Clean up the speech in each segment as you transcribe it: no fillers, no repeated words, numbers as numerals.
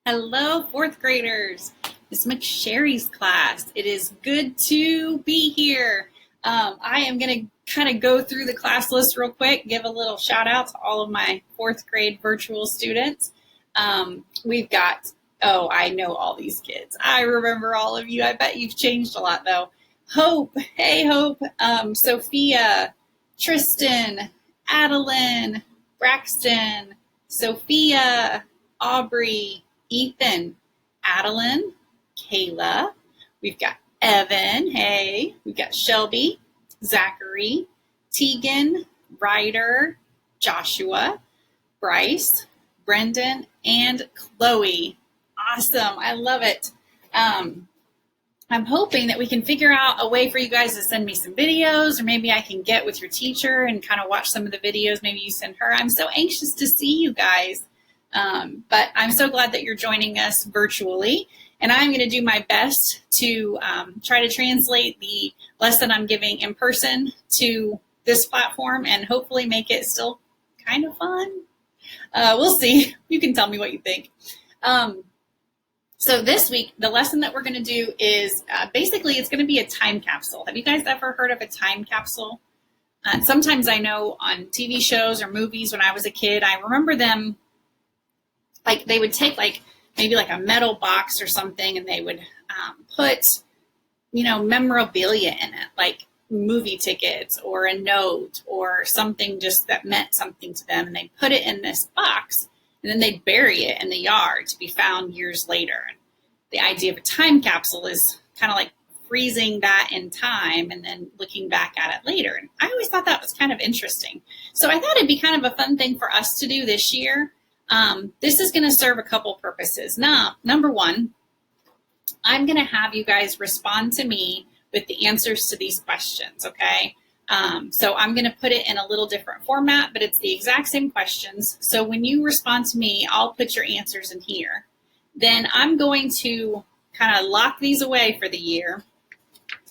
Hello, fourth graders. It's McSherry's class. It is good to be here. I am going to kind of go through the class list real quick, give a little shout out to all of my fourth grade virtual students. We've got, oh, I know all these kids. I remember all of you. I bet you've changed a lot though. Hope, hey Hope, Sophia, Tristan, Adeline, Braxton, Sophia, Aubrey, Ethan, Adeline, Kayla, we've got Evan, hey, we've got Shelby, Zachary, Tegan, Ryder, Joshua, Bryce, Brendan, and Chloe. Awesome, I love it. I'm hoping that we can figure out a way for you guys to send me some videos, or maybe I can get with your teacher and kind of watch some of the videos. Maybe you send her. I'm so anxious to see you guys. But I'm so glad that you're joining us virtually, and I'm going to do my best to try to translate the lesson I'm giving in person to this platform and hopefully make it still kind of fun. We'll see. You can tell me what you think. So this week, the lesson that we're going to do is basically it's going to be a time capsule. Have you guys ever heard of a time capsule? Sometimes I know on TV shows or movies when I was a kid, I remember them like they would take like maybe like a metal box or something, and they would put, memorabilia in it, like movie tickets or a note or something just that meant something to them. And they put it in this box, and then they'd bury it in the yard to be found years later. And the idea of a time capsule is kind of like freezing that in time and then looking back at it later. And I always thought that was kind of interesting. So I thought it'd be kind of a fun thing for us to do this year. This is going to serve a couple purposes. Now, number one, I'm going to have you guys respond to me with the answers to these questions, okay? So I'm going to put it in a little different format, but it's the exact same questions. So when you respond to me, I'll put your answers in here. Then I'm going to kind of lock these away for the year,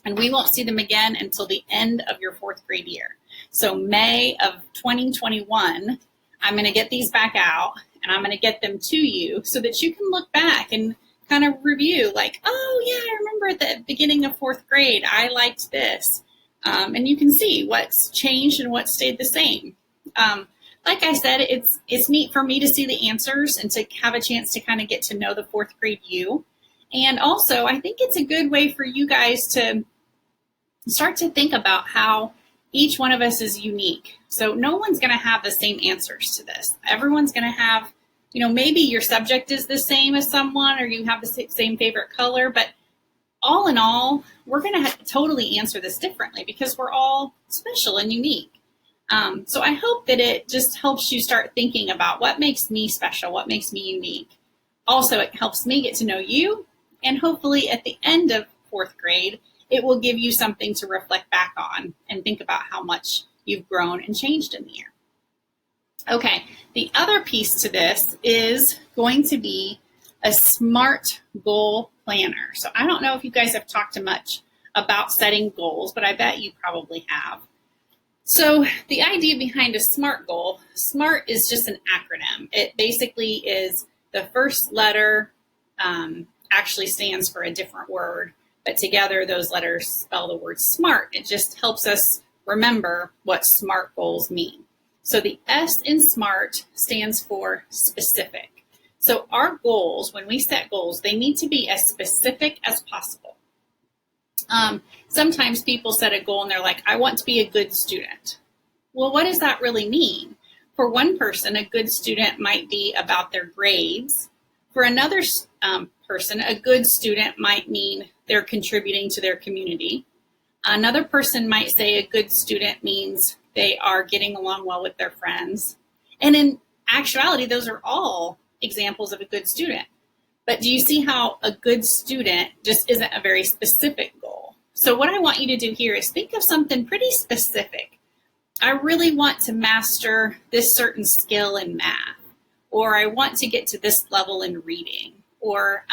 and we won't see them again until the end of your fourth grade year. So May of 2021, I'm going to get these back out, and I'm going to get them to you so that you can look back and kind of review like, oh yeah, I remember at the beginning of fourth grade, I liked this. And you can see what's changed and what stayed the same. Like I said, it's neat for me to see the answers and to have a chance to kind of get to know the fourth grade you. And also, I think it's a good way for you guys to start to think about how each one of us is unique. So no one's going to have the same answers to this. Everyone's going to have, maybe your subject is the same as someone, or you have the same favorite color, but all in all, we're going to totally answer this differently because we're all special and unique. So I hope that it just helps you start thinking about what makes me special, what makes me unique. Also, it helps me get to know you, and hopefully at the end of fourth grade, it will give you something to reflect back on and think about how much you've grown and changed in the year. Okay, the other piece to this is going to be a SMART goal planner. So I don't know if you guys have talked much about setting goals, but I bet you probably have. So the idea behind a SMART goal, SMART is just an acronym. It basically is the first letter actually stands for a different word, but together those letters spell the word SMART. It just helps us remember what SMART goals mean. So the S in SMART stands for specific. So our goals, when we set goals, they need to be as specific as possible. Sometimes people set a goal and they're like, I want to be a good student. Well, what does that really mean? For one person, a good student might be about their grades. For another person, a good student might mean they're contributing to their community. Another person might say a good student means they are getting along well with their friends. And in actuality, those are all examples of a good student. But do you see how a good student just isn't a very specific goal? So what I want you to do here is think of something pretty specific. I really want to master this certain skill in math, or I want to get to this level in reading, or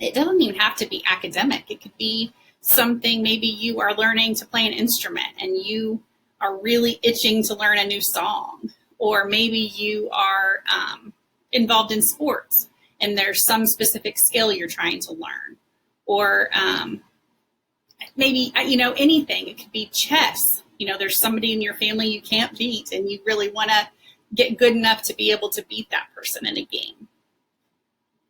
it doesn't even have to be academic. It could be something, maybe you are learning to play an instrument and you are really itching to learn a new song, or maybe you are involved in sports and there's some specific skill you're trying to learn, or maybe, anything. It could be chess. There's somebody in your family you can't beat, and you really want to get good enough to be able to beat that person in a game.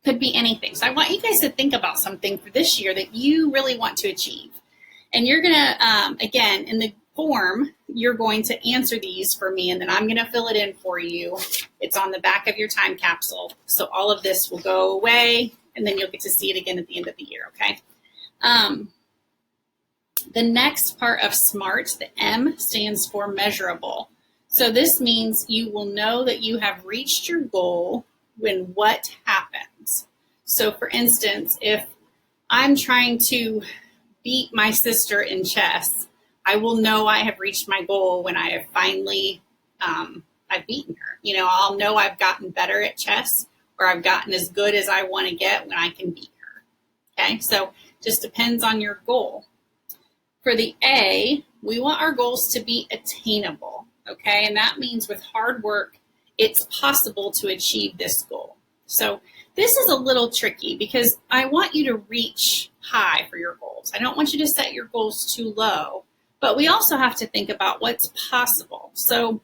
Could be anything. So I want you guys to think about something for this year that you really want to achieve. And you're going to, again, in the form, you're going to answer these for me, and then I'm going to fill it in for you. It's on the back of your time capsule. So all of this will go away, and then you'll get to see it again at the end of the year, okay? The next part of SMART, the M, stands for measurable. So this means you will know that you have reached your goal when what happens. So for instance, if I'm trying to beat my sister in chess, I will know I have reached my goal when I have finally, I've beaten her. I'll know I've gotten better at chess, or I've gotten as good as I want to get when I can beat her. Okay, so just depends on your goal. For the A, we want our goals to be attainable, okay? And that means with hard work, it's possible to achieve this goal. So this is a little tricky because I want you to reach high for your goals. I don't want you to set your goals too low, but we also have to think about what's possible. So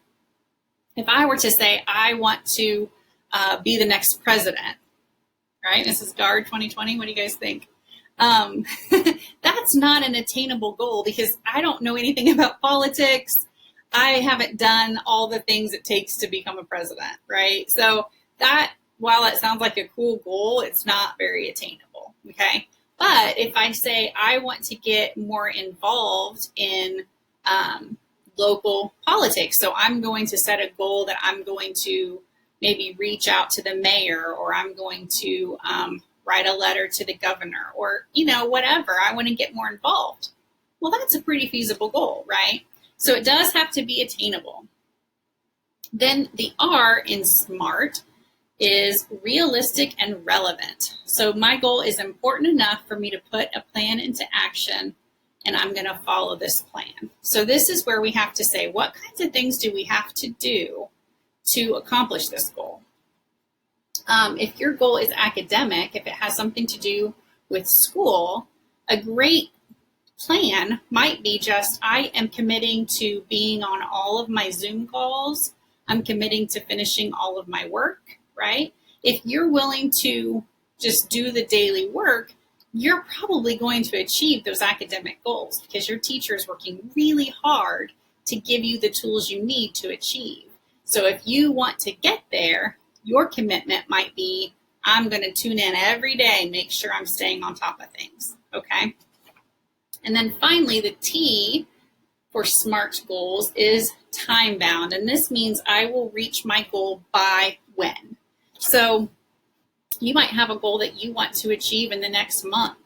if I were to say, I want to be the next president, right? This is GARD 2020. What do you guys think? That's not an attainable goal because I don't know anything about politics. I haven't done all the things it takes to become a president, right? So that, while it sounds like a cool goal, it's not very attainable, okay? But if I say I want to get more involved in local politics, so I'm going to set a goal that I'm going to maybe reach out to the mayor, or I'm going to write a letter to the governor, or, whatever. I want to get more involved. Well, that's a pretty feasible goal, right? So it does have to be attainable. Then the R in SMART is realistic and relevant. So my goal is important enough for me to put a plan into action, and I'm going to follow this plan. So this is where we have to say, what kinds of things do we have to do to accomplish this goal? If your goal is academic, if it has something to do with school, a great plan might be just, I am committing to being on all of my Zoom calls. I'm committing to finishing all of my work, right? If you're willing to just do the daily work, you're probably going to achieve those academic goals because your teacher is working really hard to give you the tools you need to achieve. So if you want to get there, your commitment might be, I'm going to tune in every day, make sure I'm staying on top of things, okay? And then finally, the T for SMART goals is time bound. And this means I will reach my goal by when. So you might have a goal that you want to achieve in the next month.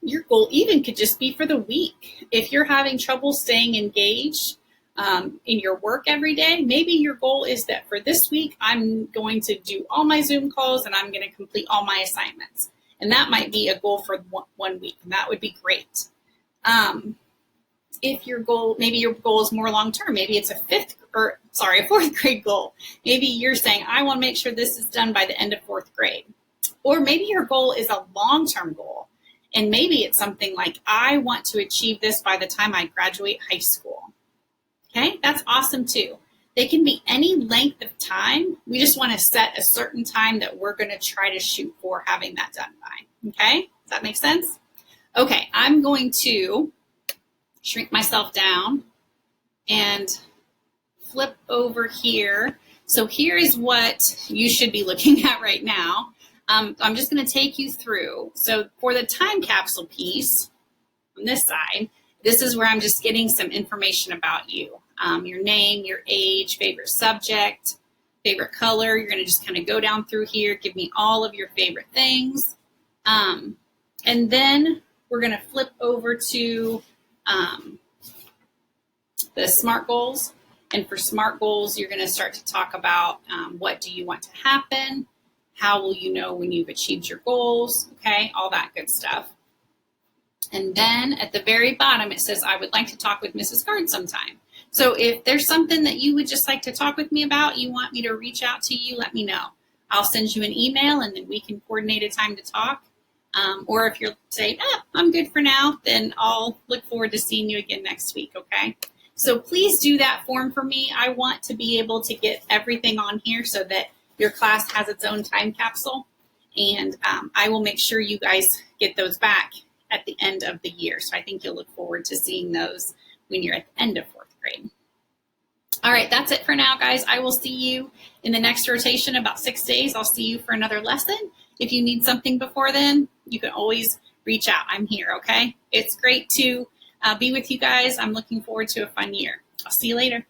Your goal even could just be for the week. If you're having trouble staying engaged in your work every day, maybe your goal is that for this week, I'm going to do all my Zoom calls and I'm going to complete all my assignments. And that might be a goal for 1 week, and that would be great. If your goal, maybe your goal is more long-term, maybe it's a fourth grade goal. Maybe you're saying, I want to make sure this is done by the end of 4th grade. Or maybe your goal is a long-term goal. And maybe it's something like, I want to achieve this by the time I graduate high school. Okay, that's awesome too. They can be any length of time. We just want to set a certain time that we're going to try to shoot for having that done by. Okay, does that make sense? Okay, I'm going to shrink myself down and flip over here. So here is what you should be looking at right now. I'm just going to take you through. So for the time capsule piece on this side, this is where I'm just getting some information about you. Your name, your age, favorite subject, favorite color. You're going to just kind of go down through here, give me all of your favorite things. And then we're going to flip over to the SMART goals. And for SMART goals, you're going to start to talk about what do you want to happen? How will you know when you've achieved your goals? Okay, all that good stuff. And then at the very bottom, it says, I would like to talk with Mrs. Gard sometime. So if there's something that you would just like to talk with me about, you want me to reach out to you, let me know. I'll send you an email and then we can coordinate a time to talk. Or if you're saying, I'm good for now, then I'll look forward to seeing you again next week, okay? So please do that form for me. I want to be able to get everything on here so that your class has its own time capsule. And I will make sure you guys get those back at the end of the year. So I think you'll look forward to seeing those when you're at the end of 4th grade. All right, that's it for now, guys. I will see you in the next rotation, about 6 days. I'll see you for another lesson. If you need something before then, you can always reach out. I'm here, okay? It's great to be with you guys. I'm looking forward to a fun year. I'll see you later.